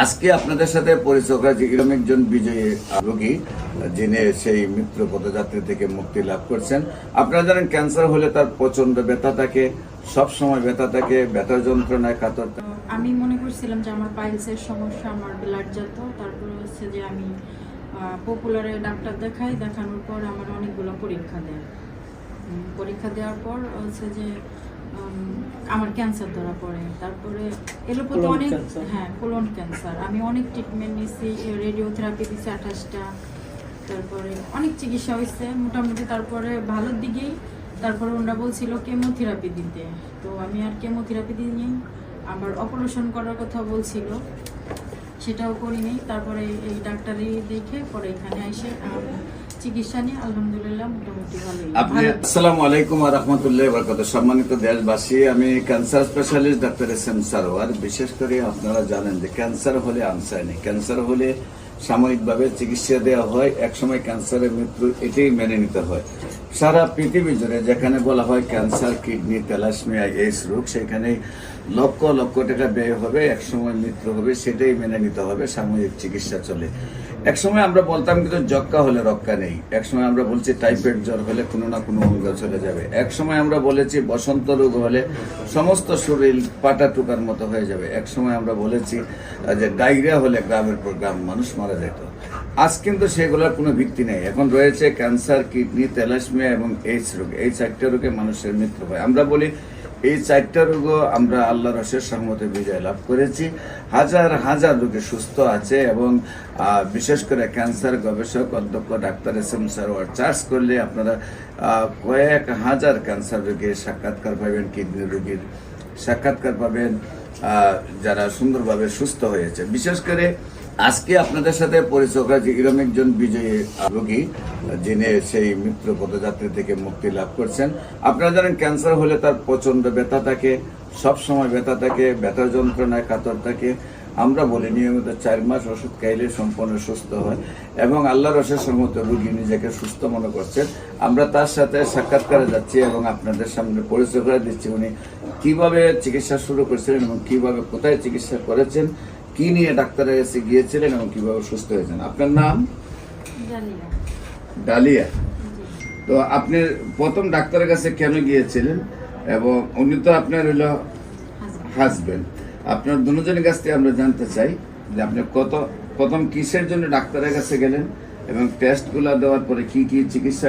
আজকে আপনাদের সাথে পরিচয় করা যে এরকম একজন বিজয়ী রোগী যিনি সেই মৃত্যু পদযাত্রী থেকে মুক্তি লাভ করছেন। আপনারা জানেন ক্যান্সার হলে তার প্রচন্ড ব্যথা থাকে, সবসময় ব্যথা থাকে, ব্যথার যন্ত্রণায় কাতর। আমি মনে করছিলাম যে আমার পাইলসের সমস্যা, আমার ব্লাড যেত। তারপরে হচ্ছে যে আমি পপুলারে ডাক্তার দেখানোর পর আমার অনেকগুলো পরীক্ষা দেওয়ার পর হচ্ছে যে আমার ক্যান্সার ধরা পড়ে। তারপরে এলোপাতে অনেক কোলন ক্যান্সার। আমি অনেক ট্রিটমেন্ট নিয়েছি, রেডিওথেরাপি দিয়েছি 28টা, তারপরে অনেক চিকিৎসা হয়েছে মোটামুটি। তারপরে ভালোর দিকেই তারপরে ওনারা বলছিল কেমোথেরাপি দিতে, তো আমি আর কেমোথেরাপি দিইনি। আবার অপারেশন করার কথা বলছিল, সেটাও করিনি। তারপরে এই ডাক্তারই দেখে পরে এখানে এসে চিকিৎসা নিয়ে আলহামদুলিল্লাহ মোটামুটি ভালোই। আসসালামু আলাইকুম ওয়া রাহমাতুল্লাহি ওয়া বারাকাতুহু। সম্মানিত দেশবাসী, আমি cancer specialist doctor SM. Sarwar. বিশেষ করে আপনারা জানেন যে ক্যান্সার হলে আনসার নেই। ক্যান্সার হলে সাময়িকভাবে চিকিৎসা দেওয়া হয়, একসময় ক্যান্সারের মৃত্যু এটাই মেনে নিতে হয়। সারা পৃথিবী জুড়ে যেখানে বলা হয় ক্যান্সার, কিডনি, থ্যালাসেমিয়া, এইডস রোগ, সেখানে লক্ষ লক্ষ টাকা ব্যয় হবে, একসময় মৃত্যু হবে, সেটাই মেনে নিতে হবে। সাময়িক চিকিৎসা চলে। একসময় আমরা বলতাম কিন্তু যক্কা হলে রক্ষা নেই। একসময় আমরা বলছি টাইফয়েড জ্বর হলে কোনো না কোনো অঙ্গ চলে যাবে। একসময় আমরা বলেছি বসন্ত রোগ হলে সমস্ত শরীর পাটা টুকার মতো হয়ে যাবে। একসময় আমরা বলেছি যে ডায়রিয়া হলে গ্রামের পর গ্রাম মানুষ মারা যেত। আজ কিন্তু সেগুলোর কোনো ভিত্তি নেই। এখন রয়েছে ক্যান্সার, কিডনি, থ্যালাসেমিয়া এবং এইডস রোগ। এই 4টা রোগে মানুষের মৃত্যু হয়। আমরা বলি এই 4টা রোগও আমরা আল্লাহর অশেষ রহমতে বিজয় লাভ করেছি। হাজার হাজার রোগী সুস্থ আছে এবং বিশেষ করে ক্যান্সার গবেষক অধ্যক্ষ ডাক্তার এস.এম. সারোয়ার চার্জ করলে আপনারা কয়েক হাজার ক্যান্সার রোগীর সাক্ষাৎকার পাবেন, কিডনি রোগীর সাক্ষাৎকার পাবেন যারা সুন্দরভাবে সুস্থ হয়েছে। বিশেষ করে আজকে আপনাদের সাথে পরিচয় করা যে এরকম একজন বিজয়ী রোগী যিনি সেই মৃত্যু পদযাত্রী থেকে মুক্তি লাভ করছেন। আপনারা জানেন ক্যান্সার হলে তার প্রচন্ড ব্যথা থাকে, সবসময় ব্যথা থাকে, ব্যথার যন্ত্রণায় কাতর থাকে। আমরা বলি নিয়মিত 4 মাস ওষুধ খাইলে সম্পূর্ণ সুস্থ হয় এবং আল্লাহর অশেষ রহমতে রোগী নিজেকে সুস্থ মনে করছেন। আমরা তার সাথে সাক্ষাৎকারে যাচ্ছি এবং আপনাদের সামনে পরিচয় করে দিচ্ছি উনি কিভাবে চিকিৎসা শুরু করেছিলেন এবং কিভাবে কোথায় চিকিৎসা করেছেন, কি নিয়ে ডাক্তারের কাছে গিয়েছিলেন এবং কিভাবে সুস্থ হয়েছেন। আপনার নাম? ডালিয়া। তো আপনি প্রথম ডাক্তারের কাছে কেন গিয়েছিলেন এবং উনি তো আপনার হলো হাজবেন্ড। আপনার দুজনের কাছ থেকে আমরা জানতে চাই যে আপনি প্রথম কিসের জন্য ডাক্তারের কাছে গেলেন এবং টেস্টগুলো দেওয়ার পরে কি কি চিকিৎসা